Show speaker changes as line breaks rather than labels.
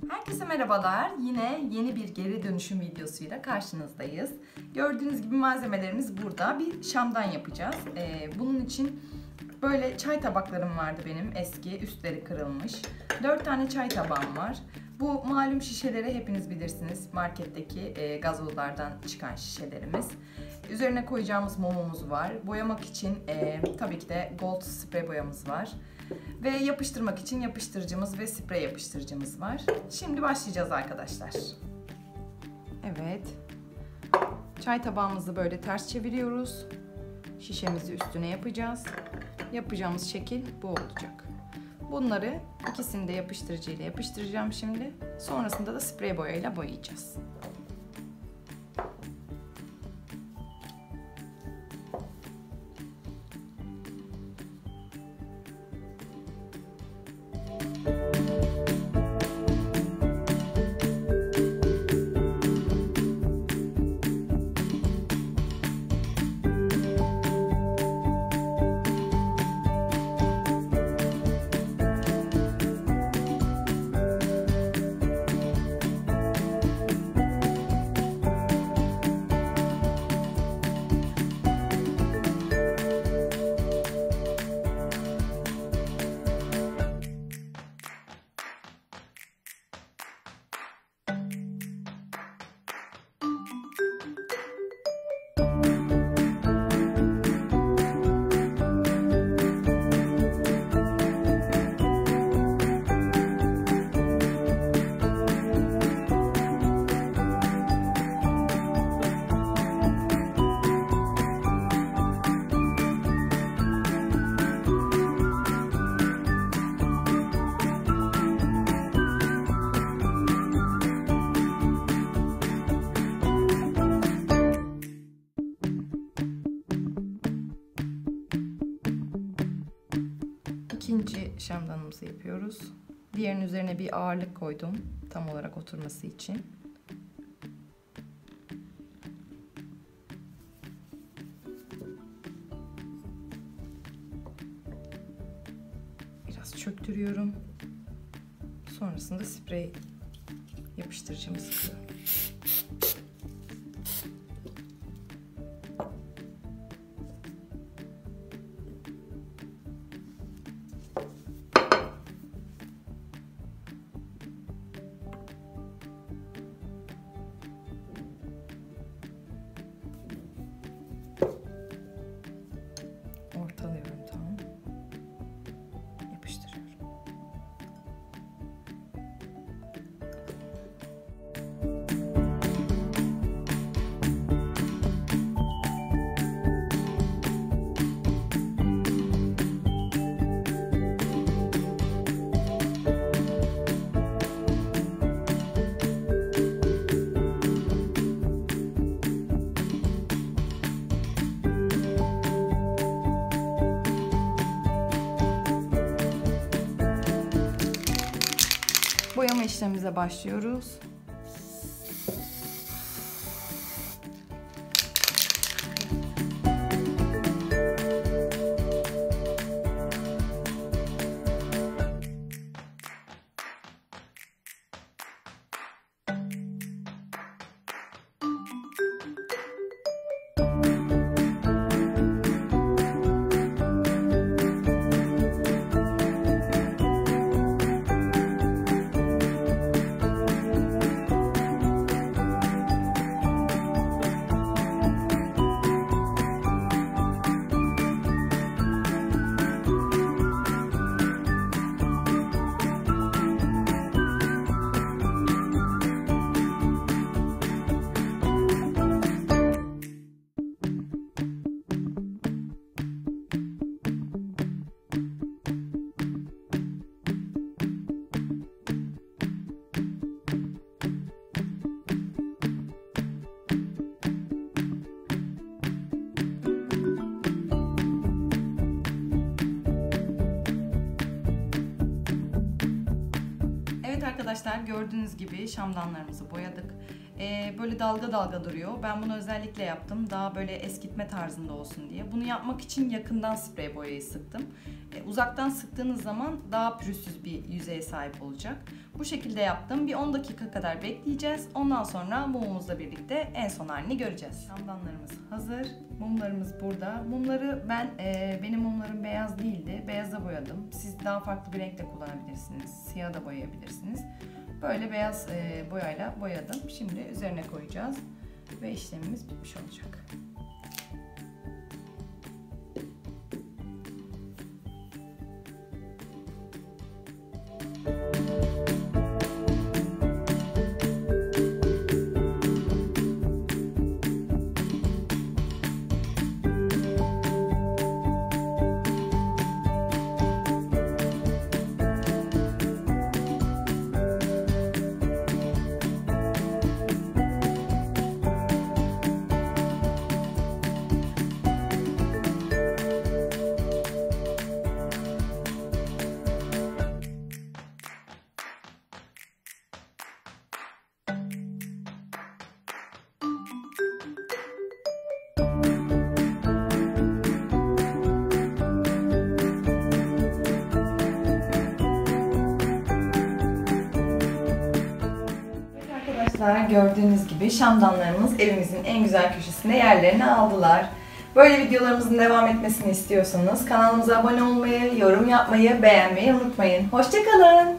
Herkese merhabalar. Yine yeni bir geri dönüşüm videosuyla karşınızdayız. Gördüğünüz gibi malzemelerimiz burada. Bir şamdan yapacağız. Bunun için böyle çay tabaklarım vardı benim eski, üstleri kırılmış. 4 tane çay tabağım var. Bu malum şişeleri hepiniz bilirsiniz. Marketteki gazozlardan çıkan şişelerimiz. Üzerine koyacağımız mumumuz var. Boyamak için tabii ki de gold sprey boyamız var. Ve yapıştırmak için yapıştırıcımız ve sprey yapıştırıcımız var. Şimdi başlayacağız arkadaşlar. Evet. Çay tabağımızı böyle ters çeviriyoruz. Şişemizi üstüne yapacağız. Yapacağımız şekil bu olacak. Bunları ikisini de yapıştırıcıyla yapıştıracağım şimdi. Sonrasında da sprey boyayla boyayacağız. İkinci şamdanımızı yapıyoruz. Diğerinin üzerine bir ağırlık koydum tam olarak oturması için. Biraz çöktürüyorum. Sonrasında sprey yapıştırıcımızı koyuyorum. Ortalıyorum tam. Yapıştırıyorum. Boyama işlemimize başlıyoruz. Evet arkadaşlar, gördüğünüz gibi şamdanlarımızı boyadık. Böyle dalga dalga duruyor. Ben bunu özellikle yaptım. Daha böyle eskitme tarzında olsun diye. Bunu yapmak için yakından sprey boyayı sıktım. Uzaktan sıktığınız zaman daha pürüzsüz bir yüzeye sahip olacak. Bu şekilde yaptım. Bir 10 dakika kadar bekleyeceğiz. Ondan sonra mumumuzla birlikte en son halini göreceğiz. Şamdanlarımız hazır. Mumlarımız burada. Mumları benim mumlarım beyaz değildi. Beyaza boyadım. Siz daha farklı bir renk de kullanabilirsiniz. Siyah da boyayabilirsiniz. Böyle beyaz boyayla boyadım. Şimdi üzerine koyacağız ve işlemimiz bitmiş olacak. Gördüğünüz gibi şamdanlarımız evimizin en güzel köşesinde yerlerini aldılar. Böyle videolarımızın devam etmesini istiyorsanız kanalımıza abone olmayı, yorum yapmayı, beğenmeyi unutmayın. Hoşça kalın.